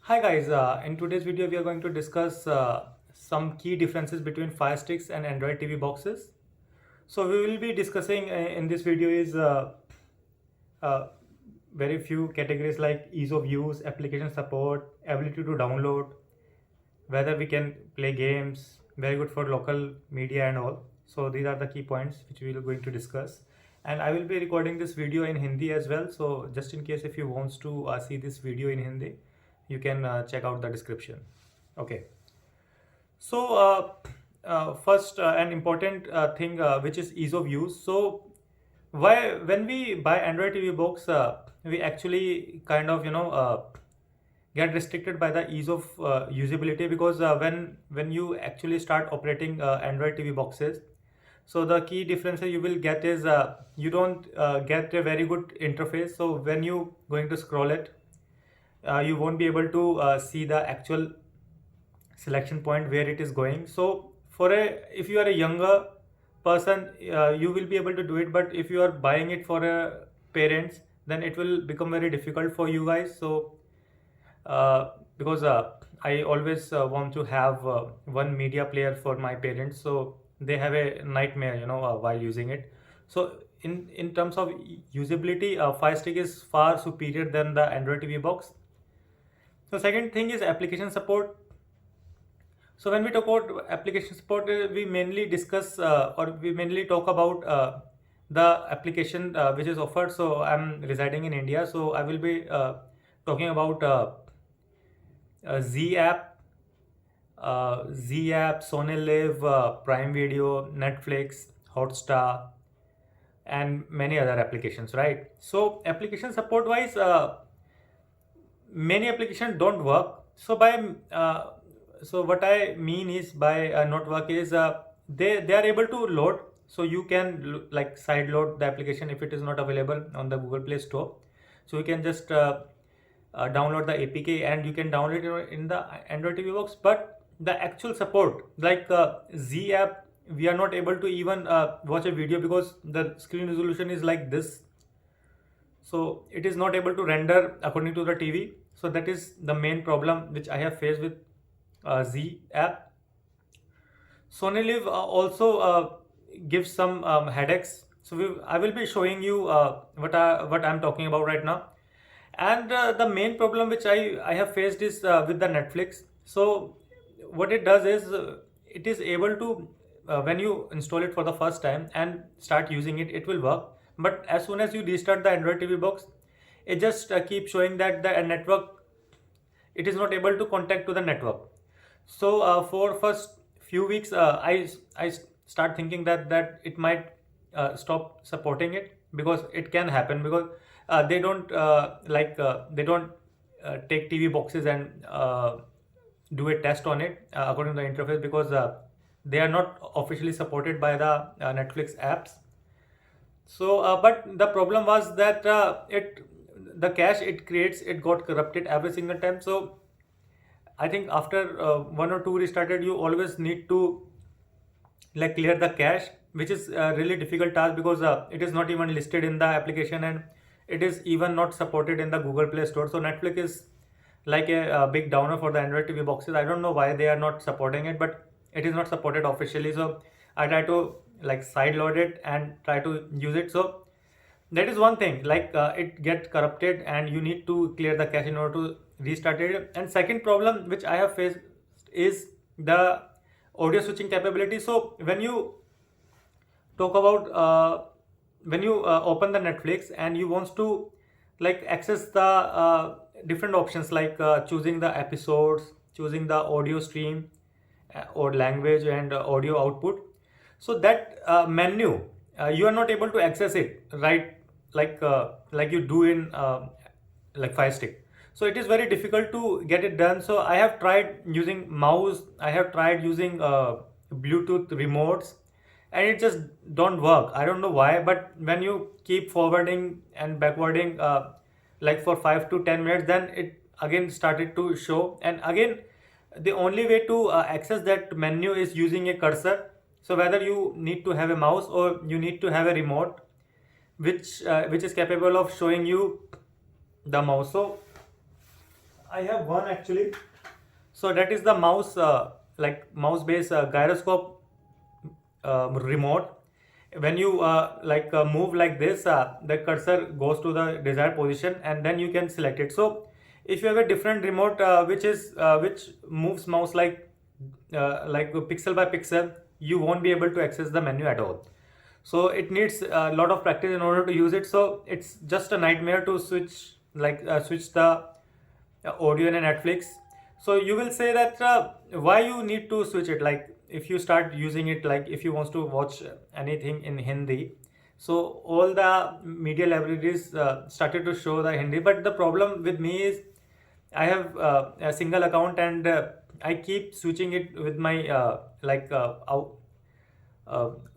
Hi guys, in today's video we are going to discuss some key differences between Fire Sticks and Android TV boxes. So we will be discussing in this video is uh, very few categories like ease of use, application support, ability to download, whether we can play games, very good for local media and all. So these are the key points which we are going to discuss. And I will be recording this video in Hindi as well. So just in case if you wants to see this video in Hindi, you can check out the description. Okay. So first an important thing which is ease of use. So why when we buy Android TV box, we actually kind of get restricted by the ease of usability because when you actually start operating Android TV boxes, so the key difference you will get is you don't get a very good interface. So when you going to scroll it, you won't be able to see the actual selection point where it is going. So for a if you are a younger person, you will be able to do it, but if you are buying it for a parents, then it will become very difficult for you guys. So because I always want to have one media player for my parents, so they have a nightmare, while using it. So in terms of usability, Fire Stick is far superior than the Android TV box. So second thing is application support. So when we talk about application support, we mainly discuss or we mainly talk about the application which is offered. So I'm residing in India, so I will be talking about Z app, sonyliv, Prime Video, Netflix, hotstar, and many other applications, right? So application support wise, many applications don't work. So by so what I mean is by not work is they are able to load. So you can like side load the application if it is not available on the Google Play Store. So you can just download the APK and you can download it in the Android TV box. But the actual support like Z app, we are not able to even watch a video because the screen resolution is like this. So it is not able to render according to the TV. So that is the main problem which I have faced with Z app. Sonyliv also gives some headaches. So I will be showing you what I'm talking about right now. And the main problem which I have faced is with the Netflix. So what it does is it is able to when you install it for the first time and start using it, it will work. But as soon as you restart the Android TV box, it just keeps showing that the network, it is not able to contact to the network. So for first few weeks, I start thinking that it might stop supporting it because it can happen because they don't they don't take TV boxes and do a test on it according to the interface because they are not officially supported by the Netflix apps. So, but the problem was that the cache it creates, it got corrupted every single time. So I think after one or two restarted, you always need to like clear the cache, which is a really difficult task because it is not even listed in the application and it is even not supported in the Google Play Store. So Netflix is like a big downer for the Android TV boxes. I don't know why they are not supporting it, but it is not supported officially. So I try to like side load it and try to use it. So that is one thing, like it get corrupted and you need to clear the cache in order to restart it. And second problem which I have faced is the audio switching capability. So when you talk about when you open the Netflix and you want to like access the different options like choosing the episodes, choosing the audio stream or language and audio output. So that menu, you are not able to access it right like you do in like Fire Stick. So it is very difficult to get it done. So I have tried using mouse, I have tried using Bluetooth remotes, and it just don't work. I don't know why, but when you keep forwarding and backwarding like for 5 to 10 minutes, then it again started to show. And again, the only way to access that menu is using a cursor. So whether you need to have a mouse or you need to have a remote which is capable of showing you the mouse. So I have one actually. So that is the mouse, like mouse based gyroscope remote. When you move like this, the cursor goes to the desired position and then you can select it. So if you have a different remote which moves mouse like pixel by pixel, you won't be able to access the menu at all. So it needs a lot of practice in order to use it. So it's just a nightmare to switch the audio in a Netflix. So you will say that why you need to switch it, like if you start using it, like if you want to watch anything in Hindi, so all the media libraries started to show the Hindi. But the problem with me is I have a single account, and I keep switching it with my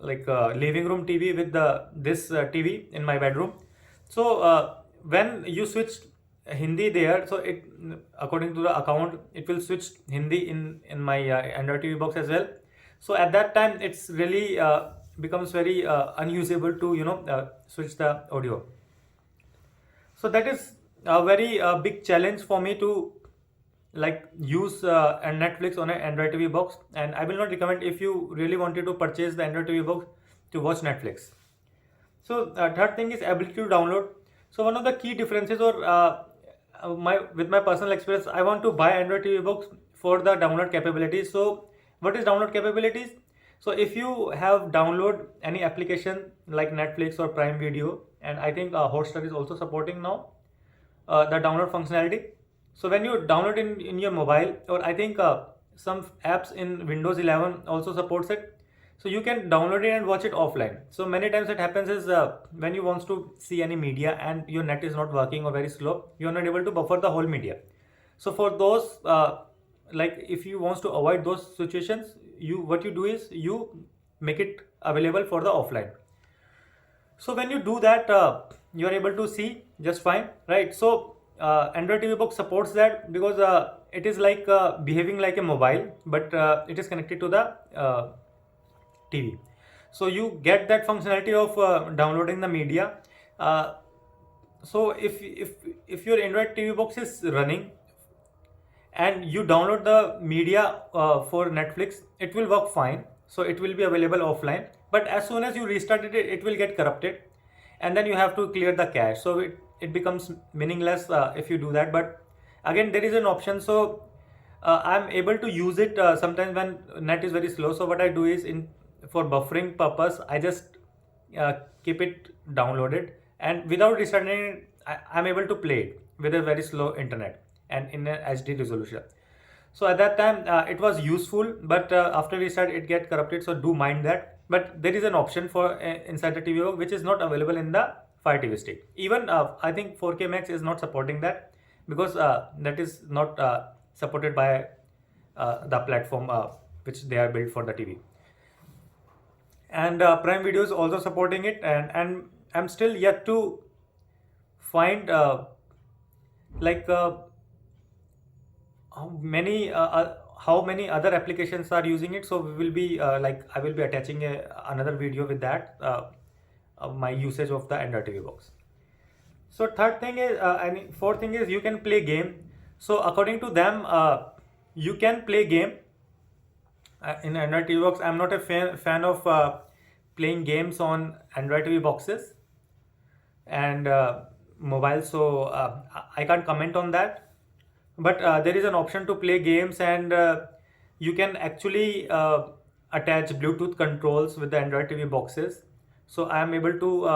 living room TV with the this TV in my bedroom. So when you switch Hindi there, so it, according to the account, it will switch Hindi in my Android TV box as well. So at that time, it's really becomes very unusable to switch the audio. So that is a very big challenge for me to like use a Netflix on an Android TV box, and I will not recommend if you really wanted to purchase the Android TV box to watch Netflix. So third thing is ability to download. So one of the key differences, or my with my personal experience, I want to buy Android TV box for the download capabilities. So what is download capabilities? So if you have download any application like Netflix or Prime Video, and I think Hotstar is also supporting now the download functionality. So when you download in your mobile, or I think some apps in Windows 11 also supports it. So you can download it and watch it offline. So many times it happens is when you want to see any media and your net is not working or very slow, you are not able to buffer the whole media. So for those, like if you want to avoid those situations, you what you do is you make it available for the offline. So when you do that, you are able to see just fine, right? So Android TV box supports that because it is like behaving like a mobile, but it is connected to the TV. So you get that functionality of downloading the media. Uh, so if your Android TV box is running and you download the media for Netflix, it will work fine. So it will be available offline. But as soon as you restart it, it will get corrupted, and then you have to clear the cache. So it becomes meaningless if you do that. But again, there is an option. So I'm able to use it sometimes when net is very slow. So what I do is, in for buffering purpose, I just keep it downloaded, and without restarting it, I'm able to play it with a very slow internet and in a HD resolution. So at that time it was useful, but after restart it get corrupted. So do mind that. But there is an option for inside the TV which is not available in the Fire TV Stick. Even I think 4K Max is not supporting that, because that is not supported by the platform which they are built for the TV. And Prime Video is also supporting it, and I'm still yet to find like how many other applications are using it. So we will be I will be attaching another video with that my usage of the Android TV box. So third thing is and fourth thing is you can play game. So according to them, you can play game in Android TV box. I'm not a fan of playing games on Android TV boxes and mobile, so I can't comment on that. But there is an option to play games, and you can actually attach Bluetooth controls with the Android TV boxes. So I am able to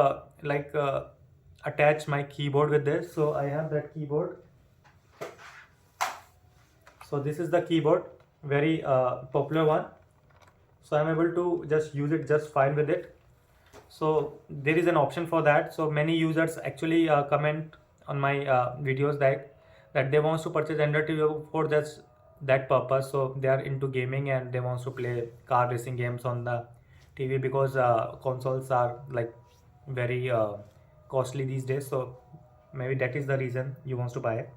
attach my keyboard with this. So I have that keyboard. So this is the keyboard, very popular one. So I'm able to just use it just fine with it. So there is an option for that. So many users actually comment on my videos that they want to purchase Android TV for just that purpose. So they are into gaming and they want to play car racing games on the TV, because consoles are like very costly these days. So maybe that is the reason you want to buy it.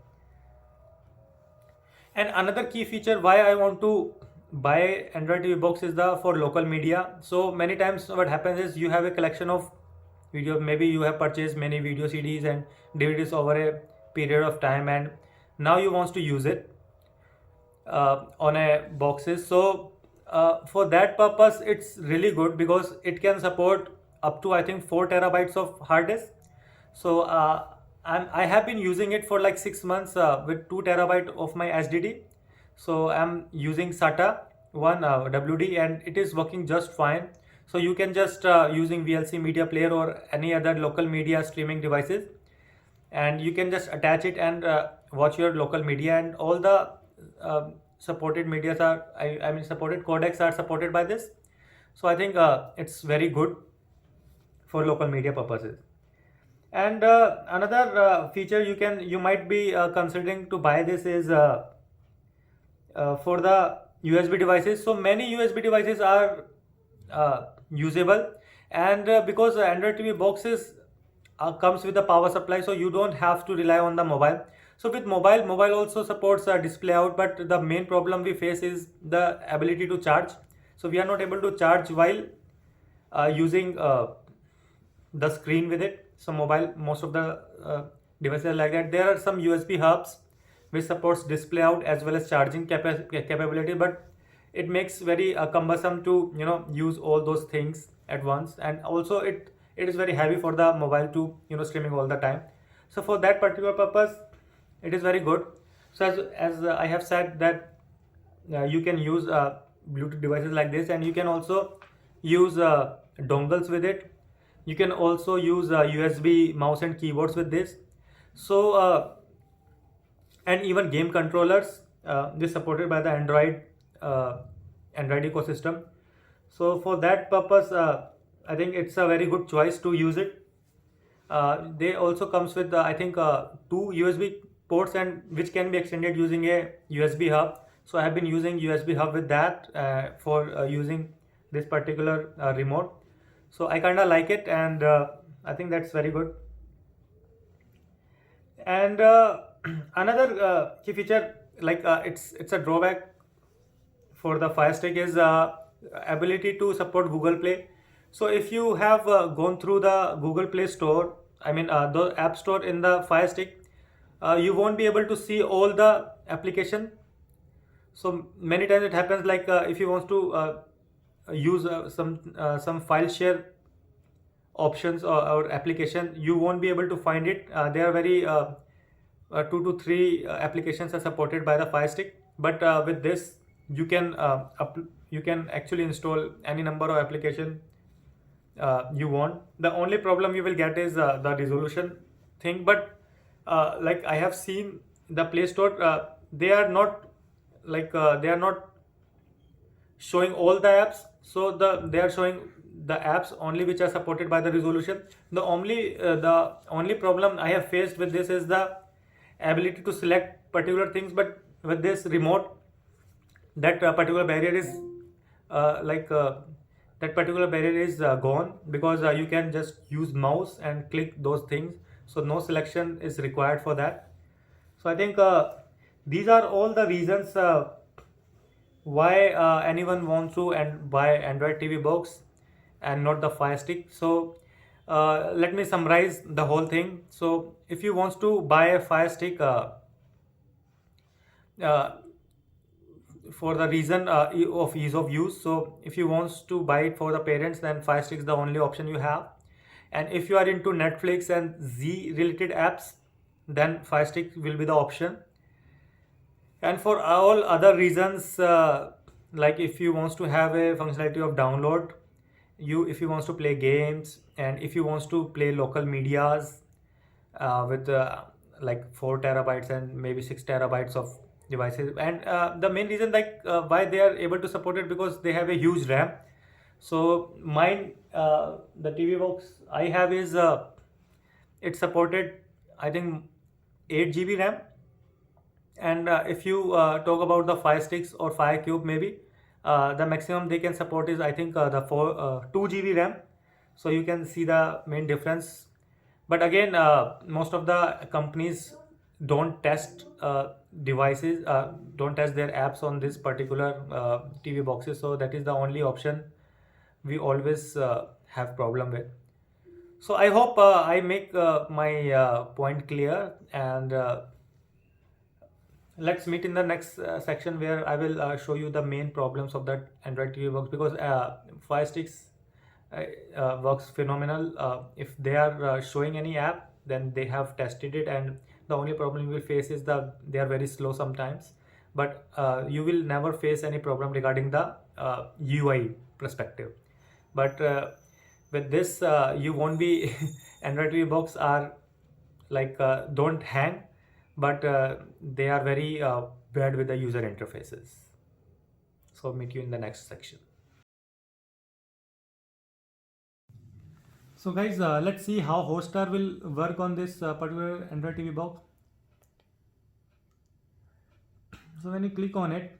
And another key feature why I want to buy Android TV box is the for local media. So many times what happens is you have a collection of videos. Maybe you have purchased many video CDs and DVDs over a period of time, and now you want to use it on a boxes. So for that purpose it's really good because it can support up to I think 4 terabytes of hard disk. So I have been using it for like 6 months with 2 terabyte of my SDD. So I'm using SATA one WD and it is working just fine. So you can just using VLC media player or any other local media streaming devices, and you can just attach it and watch your local media, and all the supported medias are I mean supported codecs are supported by this. So I think it's very good for local media purposes. And another feature you might be considering to buy this is for the USB devices. So many USB devices are usable, and because Android TV boxes comes with a power supply, so you don't have to rely on the mobile. So with mobile also supports display out, but the main problem we face is the ability to charge. So we are not able to charge while using the screen with it. So mobile, most of the devices are like that. There are some USB hubs which supports display out as well as charging capability, but it makes very cumbersome to use all those things at once, and also it is very heavy for the mobile to streaming all the time. So for that particular purpose it is very good. So as I have said that you can use Bluetooth devices like this, and you can also use dongles with it. You can also use USB mouse and keyboards with this. So and even game controllers, this supported by the uh, Android ecosystem. So for that purpose I think it's a very good choice to use it. They also comes with I think two USB ports, and which can be extended using a USB hub. So I have been using USB hub with that for using this particular remote. So I kind of like it, and I think that's very good. And another key feature, like it's a drawback for the Firestick, is ability to support Google Play. So if you have gone through the Google Play Store, I mean the App Store in the Firestick, you won't be able to see all the application. So many times it happens like if you want to use some file share options or application, you won't be able to find it. They are very 2 to 3 applications are supported by the Fire Stick, but with this you can actually install any number of application you want. The only problem you will get is the resolution thing, but like I have seen the Play Store, they are not showing all the apps. So they are showing the apps only which are supported by the resolution. The only problem I have faced with this is the ability to select particular things, but with this remote, that particular barrier is uh, like uh, gone, because you can just use mouse and click those things, so no selection is required for that. So I think these are all the reasons why anyone wants to and buy Android TV box and not the Fire Stick. So let me summarize the whole thing. So if you want to buy a Fire Stick uh, for the reason of ease of use, so if you want to buy it for the parents, then Fire Stick is the only option you have. And if you are into Netflix and Z related apps, then Fire Stick will be the option. And for all other reasons, like if you want to have a functionality of download, if you want to play games, and if you want to play local medias with like 4 terabytes and maybe 6 terabytes of devices. And the main reason, like why they are able to support it, because they have a huge RAM. So mine, the TV box I have is it supported I think 8 GB RAM. And if you talk about the Fire Sticks or Fire Cube, maybe the maximum they can support is I think the 2 GB RAM. So you can see the main difference. But again, most of the companies don't test devices, don't test their apps on this particular TV boxes. So that is the only option we always have problem with. So I hope I make my point clear, and let's meet in the next section where I will show you the main problems of that Android TV box, because Firesticks works phenomenal. If they are showing any app, then they have tested it, and the only problem you will face is they are very slow sometimes. But you will never face any problem regarding the UI perspective. But with this, you won't be Android TV box are like don't hang, but they are very bad with the user interfaces. So meet you in the next section. So guys, let's see how hotstar will work on this particular Android TV box. So when you click on it,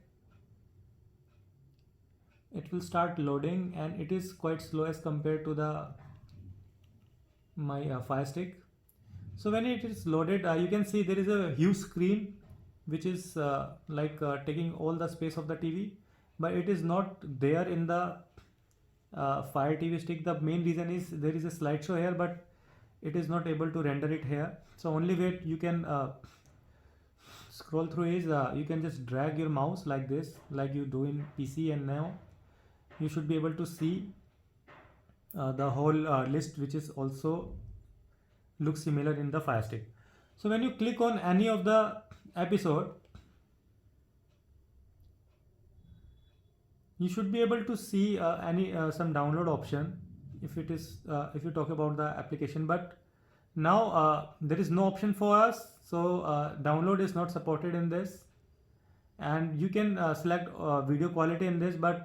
it will start loading, and it is quite slow as compared to the my Firestick. So when it is loaded, you can see there is a huge screen which is taking all the space of the TV, but it is not there in the Fire TV stick. The main reason is there is a slideshow here, but it is not able to render it here. So only way you can scroll through is you can just drag your mouse like this, like you do in PC, and now you should be able to see the whole list, which is also looks similar in the Fire Stick. So when you click on any of the episode, you should be able to see any some download option if it is if you talk about the application. But now there is no option for us, so download is not supported in this, and you can select video quality in this, but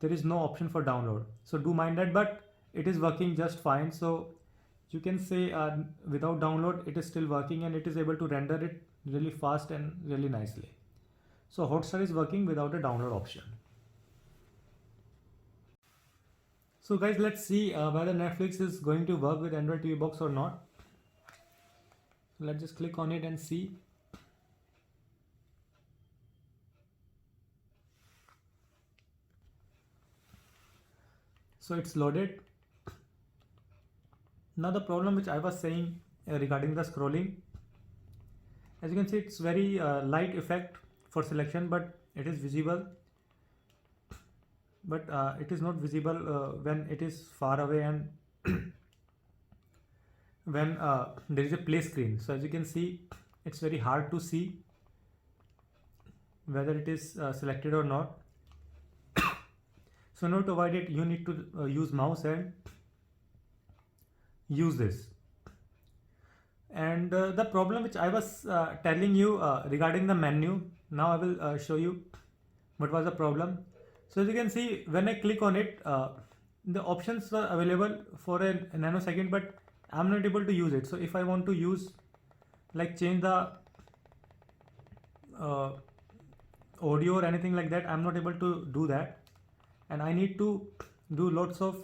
there is no option for download, so do mind that. But it is working just fine, so you can say without download it is still working, and it is able to render it really fast and really nicely. So hotstar is working without a download option. So guys, let's see whether Netflix is going to work with Android TV box or not. Let's just click on it and see. So it's loaded. Now the problem which I was saying regarding the scrolling, as you can see, it's very light effect for selection, but it is visible. But it is not visible when it is far away and when there is a play screen. So as you can see, it's very hard to see whether it is selected or not. So in order to avoid it, you need to use mouse and use this. And the problem which I was telling you regarding the menu, now I will show you what was the problem. So as you can see, when I click on it, the options were available for a nanosecond, but I'm not able to use it. So if I want to use, like, change the audio or anything like that, I'm not able to do that, and I need to do lots of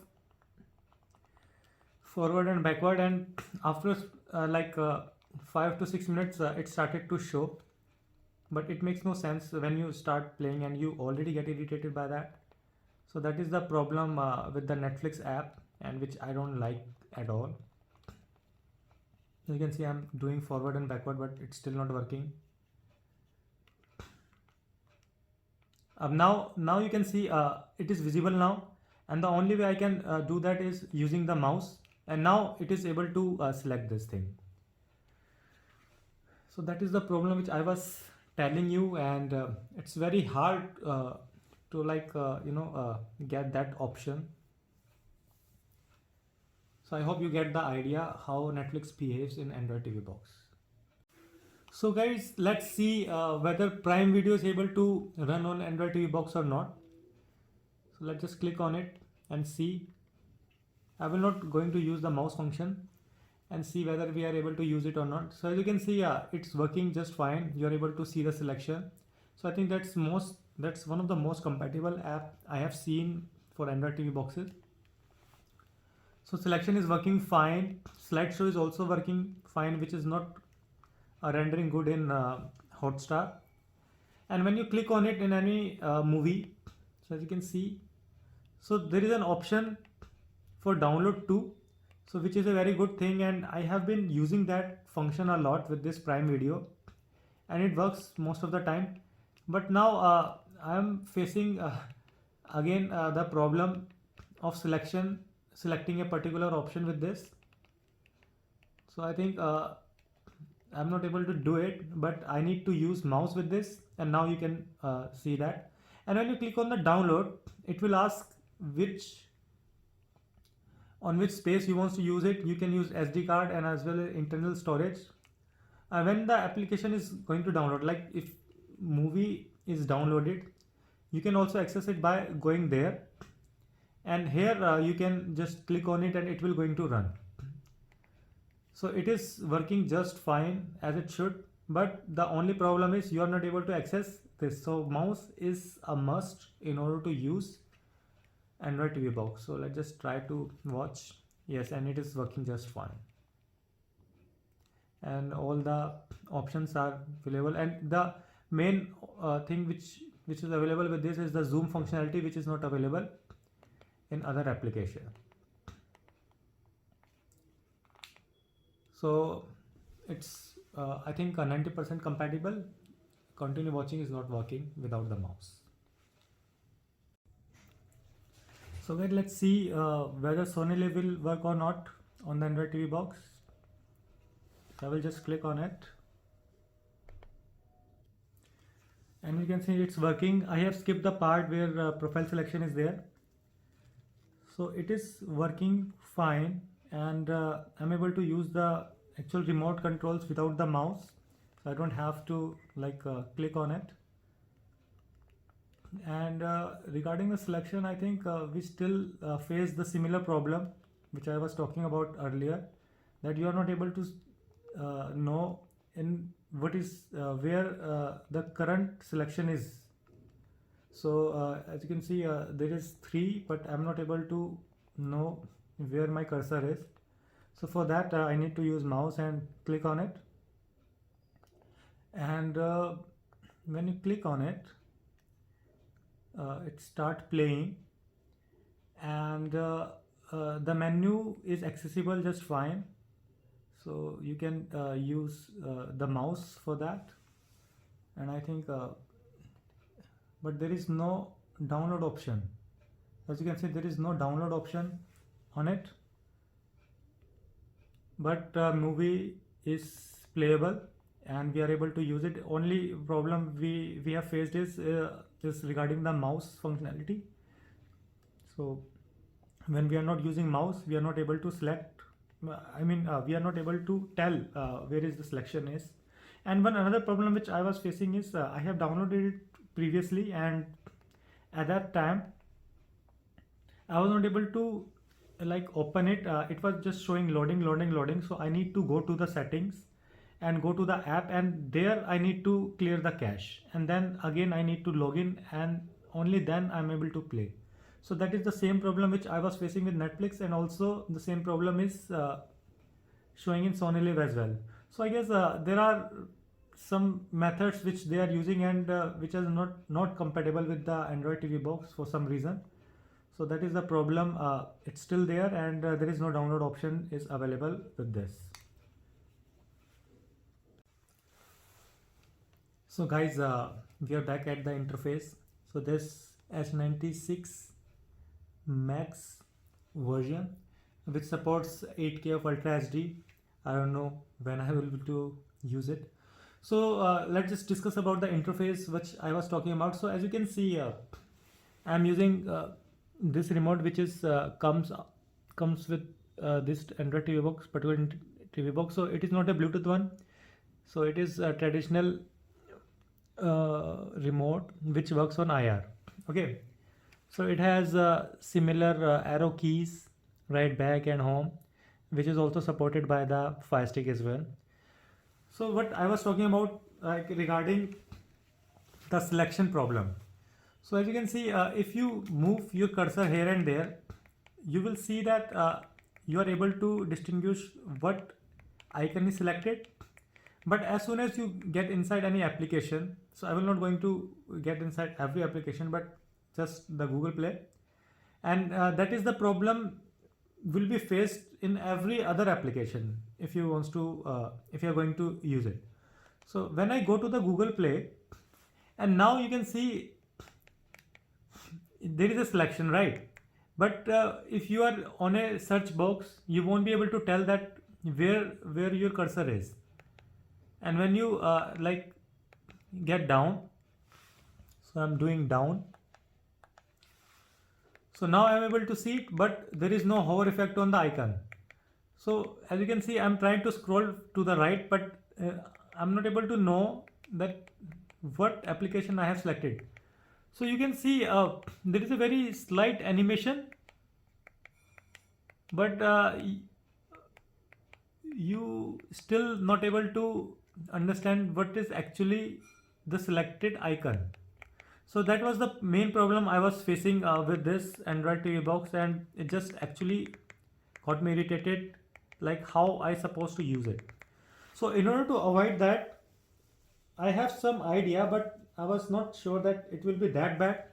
forward and backward, and after 5 to 6 minutes it started to show. But it makes no sense when you start playing and you already get irritated by that. So that is the problem with the Netflix app, and which I don't like at all. You can see I'm doing forward and backward, but it's still not working. Now you can see it is visible now, and the only way I can do that is using the mouse, and now it is able to select this thing. So that is the problem which I was telling you, and it's very hard to get that option. So I hope you get the idea how Netflix behaves in Android TV box. So guys, let's see whether Prime Video is able to run on Android TV box or not. So let's just click on it and see. I will not going to use the mouse function, and see whether we are able to use it or not. So as you can see, it's working just fine. You are able to see the selection. So I think that's one of the most compatible app I have seen for Android TV boxes. So selection is working fine. Slideshow is also working fine, which is not rendering good in Hotstar. And when you click on it in any movie, so as you can see, so there is an option for download too. So which is a very good thing, and I have been using that function a lot with this Prime Video, and it works most of the time. But now I am facing again the problem of selecting a particular option with this. So I think I'm not able to do it, but I need to use mouse with this, and now you can see that. And when you click on the download, it will ask on which space you want to use it. You can use SD card and as well as internal storage. When the application is going to download, like if movie is downloaded, you can also access it by going there, and here you can just click on it and it will going to run. So it is working just fine as it should, but the only problem is you are not able to access this. So mouse is a must in order to use Android TV box. So let's just try to watch. Yes, and it is working just fine, and all the options are available. And the main thing which is available with this is the zoom functionality, which is not available in other application. So it's I think 90% compatible. Continue watching is not working without the mouse. So wait, let's see whether sonyliv will work or not on the Android TV box. So I will just click on it, and you can see it's working. I have skipped the part where profile selection is there. So it is working fine, and I'm able to use the actual remote controls without the mouse, so I don't have to click on it. And regarding the selection, I think we still face the similar problem which I was talking about earlier, that you are not able to know in what is where the current selection is. So as you can see, there is 3, but I'm not able to know where my cursor is. So for that I need to use mouse and click on it, and when you click on it, it start playing, and the menu is accessible just fine. So you can use the mouse for that, and I think but there is no download option. As you can see, there is no download option on it, but movie is playable and we are able to use it. Only problem we have faced is regarding the mouse functionality. So when we are not using mouse, we are not able to select, we are not able to tell where is the selection is. And one another problem which I was facing is I have downloaded it previously, and at that time I was not able to open it. It was just showing loading. So I need to go to the settings and go to the app, and there I need to clear the cache, and then again I need to log in, and only then I'm able to play. So that is the same problem which I was facing with Netflix, and also the same problem is showing in sonyliv as well. So I guess there are some methods which they are using, and which are not compatible with the Android TV box for some reason. So that is the problem. It's still there, and there is no download option is available with this. So guys, we are back at the interface. So this S96 Max version, which supports 8K of Ultra HD. I don't know when I will be able to use it. So let's just discuss about the interface which I was talking about. So as you can see, I'm using this remote, which is comes with this Android TV box, particular TV box. So it is not a Bluetooth one. So it is a traditional remote which works on IR. Okay. So it has similar arrow keys, right, back and home, which is also supported by the Firestick as well. So what I was talking about regarding the selection problem. So as you can see, if you move your cursor here and there, you will see that you are able to distinguish what icon is selected. But as soon as you get inside any application, so I will not going to get inside every application, but just the Google Play, and that is the problem will be faced in every other application if you want to if you are going to use it. So when I go to the Google Play, and now you can see there is a selection, right? But if you are on a search box, you won't be able to tell that where your cursor is. And when you like get down, so I'm doing down, so now I'm able to see it, but there is no hover effect on the icon. So as you can see, I'm trying to scroll to the right, but I'm not able to know that what application I have selected. So you can see there is a very slight animation, but you still not able to understand what is actually the selected icon. So that was the main problem I was facing with this Android TV box, and it just actually got me irritated, like how I supposed to use it. So in order to avoid that, I have some idea, but I was not sure that it will be that bad.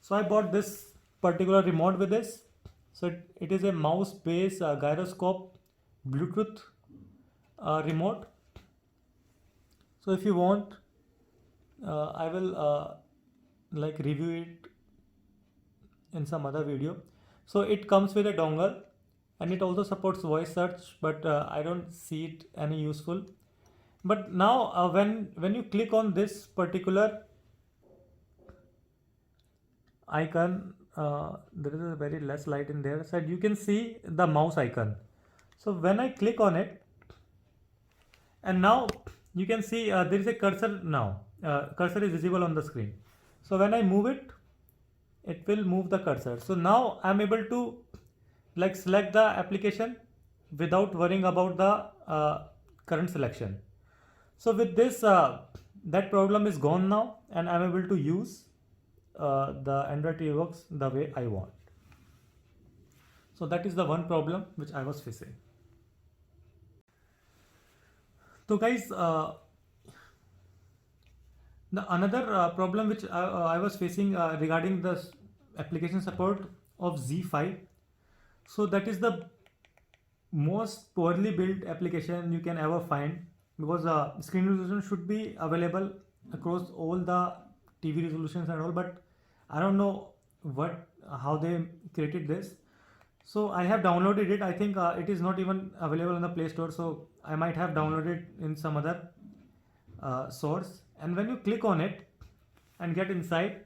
So I bought this particular remote with this. So it is a mouse based gyroscope Bluetooth remote. So if you want, I will like review it in some other video. So it comes with a dongle, and it also supports voice search, but I don't see it any useful. But now when you click on this particular icon, there is a very less light in there, so you can see the mouse icon. So when I click on it, and now you can see there is a cursor now. Cursor is visible on the screen. So when I move it, it will move the cursor. So now I'm able to like select the application without worrying about the current selection. So with this, that problem is gone now, and I'm able to use the Android TV box the way I want. So that is the one problem which I was facing. So guys, the another problem which I was facing regarding the application support of Z5. So that is the most poorly built application you can ever find, because screen resolution should be available across all the TV resolutions and all, but I don't know how they created this. So I have downloaded it. I think it is not even available on the Play Store, so I might have downloaded in some other source. And when you click on it and get inside,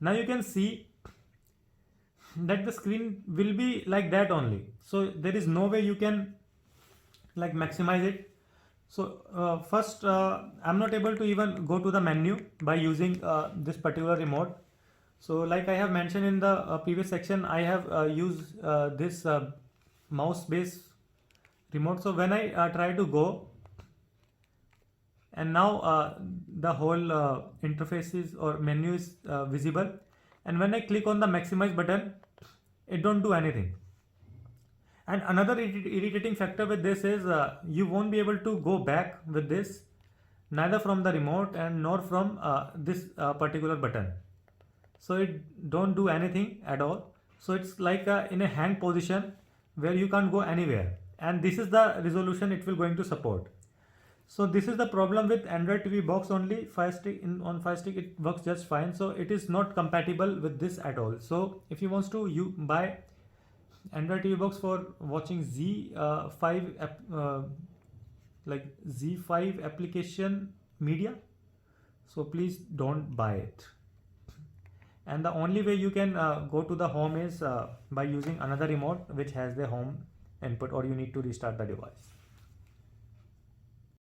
now you can see that the screen will be like that only. So there is no way you can like maximize it. So first, I'm not able to even go to the menu by using this particular remote. So like I have mentioned in the previous section, I have used this mouse based remote. So when I try to go, and now the whole interface is or menu is visible, and when I click on the maximize button, it don't do anything. And another irritating factor with this is you won't be able to go back with this, neither from the remote and nor from this particular button. So it don't do anything at all. So it's like in a hang position where you can't go anywhere, and this is the resolution it will going to support. So this is the problem with Android TV box only. Firestick on Firestick it works just fine. So it is not compatible with this at all. So if you want to buy Android TV box for watching Z5 like Z5 application media, so please don't buy it. And the only way you can go to the home is by using another remote which has the home input, or you need to restart the device.